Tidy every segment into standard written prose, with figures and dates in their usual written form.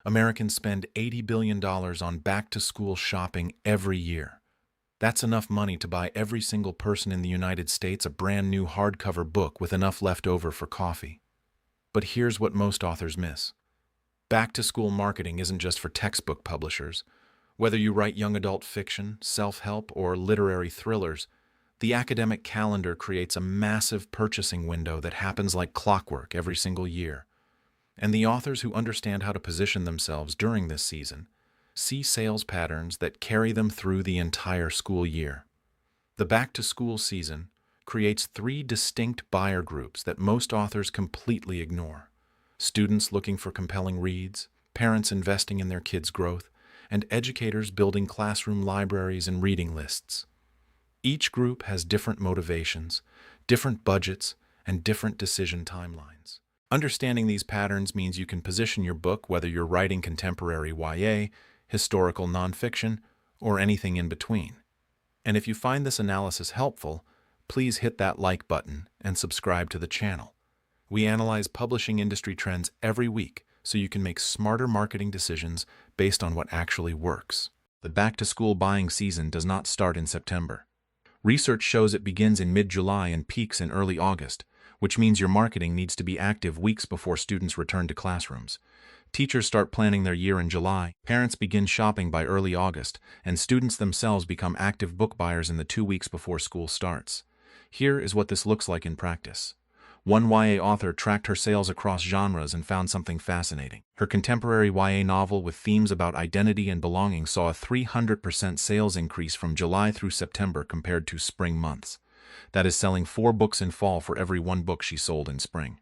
Americans spend $80 billion on back-to-school shopping every year. That's enough money to buy every single person in the United States a brand new hardcover book with enough left over for coffee. But here's what most authors miss. Back-to-school marketing isn't just for textbook publishers. Whether you write young adult fiction, self-help, or literary thrillers, the academic calendar creates a massive purchasing window that happens like clockwork every single year. And the authors who understand how to position themselves during this season see sales patterns that carry them through the entire school year. The back-to-school season creates three distinct buyer groups that most authors completely ignore: students looking for compelling reads, parents investing in their kids' growth, and educators building classroom libraries and reading lists. Each group has different motivations, different budgets, and different decision timelines. Understanding these patterns means you can position your book whether you're writing contemporary YA, historical nonfiction, or anything in between. And if you find this analysis helpful, please hit that like button and subscribe to the channel. We analyze publishing industry trends every week so you can make smarter marketing decisions based on what actually works. The back-to-school buying season does not start in September. Research shows it begins in mid-July and peaks in early August, which means your marketing needs to be active weeks before students return to classrooms. Teachers start planning their year in July, parents begin shopping by early August, and students themselves become active book buyers in the 2 weeks before school starts. Here is what this looks like in practice. One YA author tracked her sales across genres and found something fascinating. Her contemporary YA novel with themes about identity and belonging saw a 300% sales increase from July through September compared to spring months. That is selling 4 books in fall for every 1 book she sold in spring.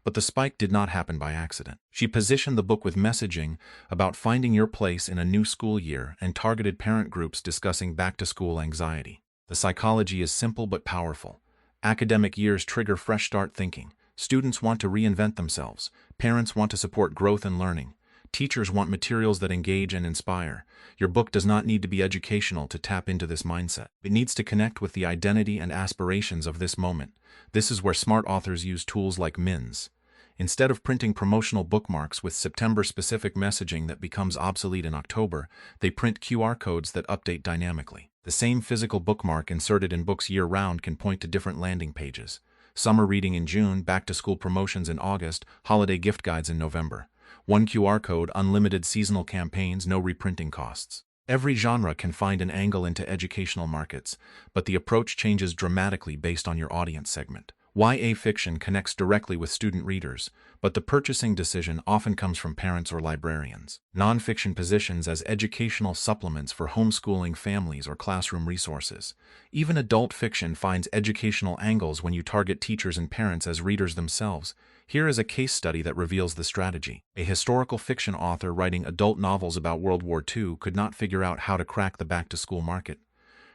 But the spike did not happen by accident. She positioned the book with messaging about finding your place in a new school year and targeted parent groups discussing back-to-school anxiety. The psychology is simple but powerful. Academic years trigger fresh start thinking. Students want to reinvent themselves. Parents want to support growth and learning. Teachers want materials that engage and inspire. Your book does not need to be educational to tap into this mindset. It needs to connect with the identity and aspirations of this moment. This is where smart authors use tools like MINS. Instead of printing promotional bookmarks with September-specific messaging that becomes obsolete in October, they print QR codes that update dynamically. The same physical bookmark inserted in books year-round can point to different landing pages. Summer reading in June, back-to-school promotions in August, holiday gift guides in November. One QR code, unlimited seasonal campaigns, no reprinting costs. Every genre can find an angle into educational markets, but the approach changes dramatically based on your audience segment. YA fiction connects directly with student readers, but the purchasing decision often comes from parents or librarians. Nonfiction positions as educational supplements for homeschooling families or classroom resources. Even adult fiction finds educational angles when you target teachers and parents as readers themselves. Here is a case study that reveals the strategy. A historical fiction author writing adult novels about World War II could not figure out how to crack the back-to-school market.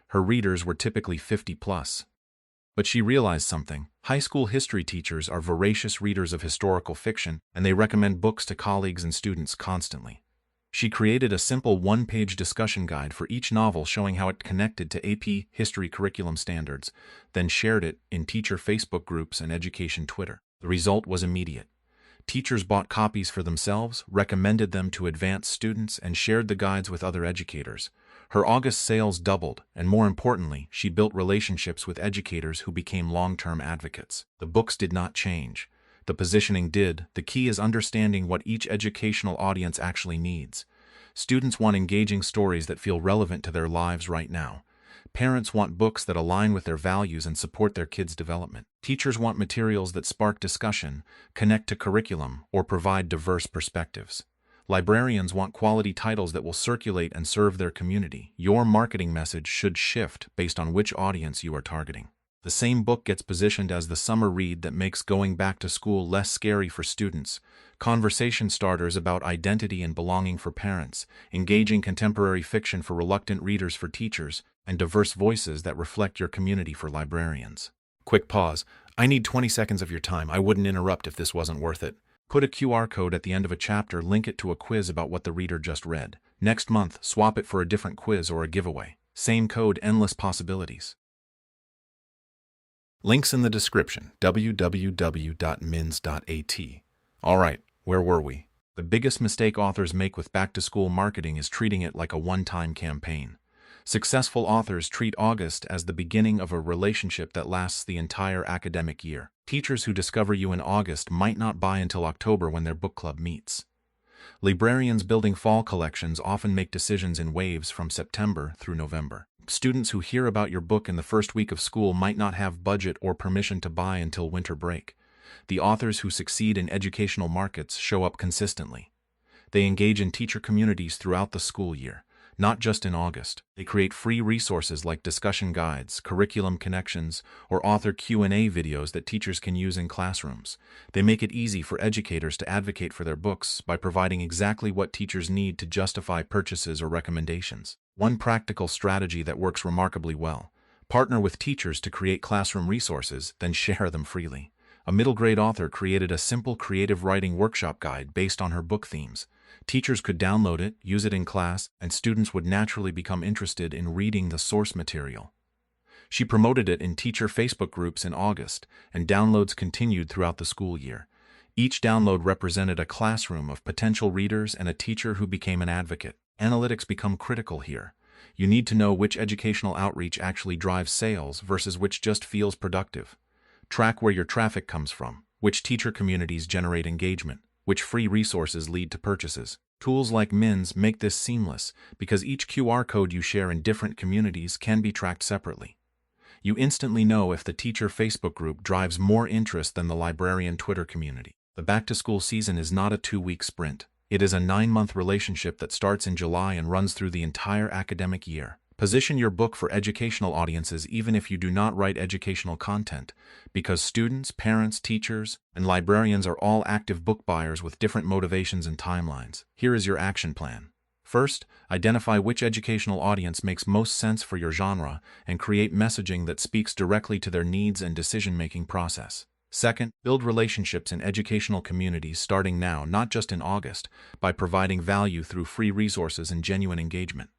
Her readers were typically 50+. But she realized something. High school history teachers are voracious readers of historical fiction, and they recommend books to colleagues and students constantly. She created a simple 1-page discussion guide for each novel showing how it connected to AP history curriculum standards, then shared it in teacher Facebook groups and education Twitter. The result was immediate. Teachers bought copies for themselves, recommended them to advanced students, and shared the guides with other educators. Her August sales doubled, and more importantly, she built relationships with educators who became long-term advocates. The books did not change. The positioning did. The key is understanding what each educational audience actually needs. Students want engaging stories that feel relevant to their lives right now. Parents want books that align with their values and support their kids' development. Teachers want materials that spark discussion, connect to curriculum, or provide diverse perspectives. Librarians want quality titles that will circulate and serve their community. Your marketing message should shift based on which audience you are targeting. The same book gets positioned as the summer read that makes going back to school less scary for students, conversation starters about identity and belonging for parents, engaging contemporary fiction for reluctant readers for teachers, and diverse voices that reflect your community for librarians. Quick pause. I need 20 seconds of your time. I wouldn't interrupt if this wasn't worth it. Put a QR code at the end of a chapter, link it to a quiz about what the reader just read. Next month, swap it for a different quiz or a giveaway. Same code, endless possibilities. Links in the description, www.mins.at. All right, where were we? The biggest mistake authors make with back-to-school marketing is treating it like a one-time campaign. Successful authors treat August as the beginning of a relationship that lasts the entire academic year. Teachers who discover you in August might not buy until October when their book club meets. Librarians building fall collections often make decisions in waves from September through November. Students who hear about your book in the first week of school might not have budget or permission to buy until winter break. The authors who succeed in educational markets show up consistently. They engage in teacher communities throughout the school year, not just in August. They create free resources like discussion guides, curriculum connections, or author Q&A videos that teachers can use in classrooms. They make it easy for educators to advocate for their books by providing exactly what teachers need to justify purchases or recommendations. One practical strategy that works remarkably well: partner with teachers to create classroom resources, then share them freely. A middle-grade author created a simple creative writing workshop guide based on her book themes. Teachers could download it, use it in class, and students would naturally become interested in reading the source material. She promoted it in teacher Facebook groups in August, and downloads continued throughout the school year. Each download represented a classroom of potential readers and a teacher who became an advocate. Analytics become critical here. You need to know which educational outreach actually drives sales versus which just feels productive. Track where your traffic comes from, which teacher communities generate engagement, which free resources lead to purchases. Tools like Mins make this seamless because each QR code you share in different communities can be tracked separately. You instantly know if the teacher Facebook group drives more interest than the librarian Twitter community. The back-to-school season is not a 2-week sprint. It is a 9-month relationship that starts in July and runs through the entire academic year. Position your book for educational audiences even if you do not write educational content, because students, parents, teachers, and librarians are all active book buyers with different motivations and timelines. Here is your action plan. First, identify which educational audience makes most sense for your genre and create messaging that speaks directly to their needs and decision-making process. Second, build relationships in educational communities starting now, not just in August, by providing value through free resources and genuine engagement.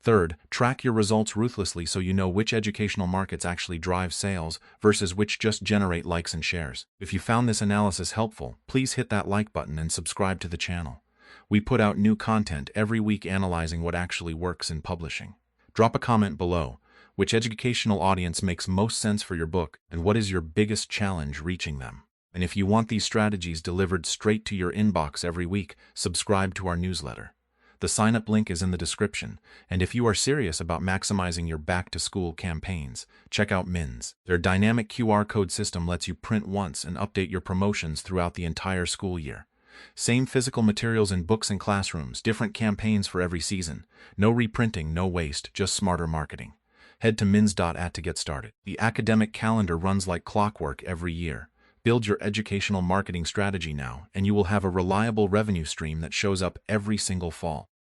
Third, track your results ruthlessly so you know which educational markets actually drive sales versus which just generate likes and shares. If you found this analysis helpful, please hit that like button and subscribe to the channel. We put out new content every week analyzing what actually works in publishing. Drop a comment below. Which educational audience makes most sense for your book, and what is your biggest challenge reaching them? And if you want these strategies delivered straight to your inbox every week, subscribe to our newsletter. The sign-up link is in the description, and if you are serious about maximizing your back-to-school campaigns, check out Mins. Their dynamic QR code system lets you print once and update your promotions throughout the entire school year. Same physical materials in books and classrooms, different campaigns for every season. No reprinting, no waste, just smarter marketing. Head to mins.at to get started. The academic calendar runs like clockwork every year. Build your educational marketing strategy now, and you will have a reliable revenue stream that shows up every single fall.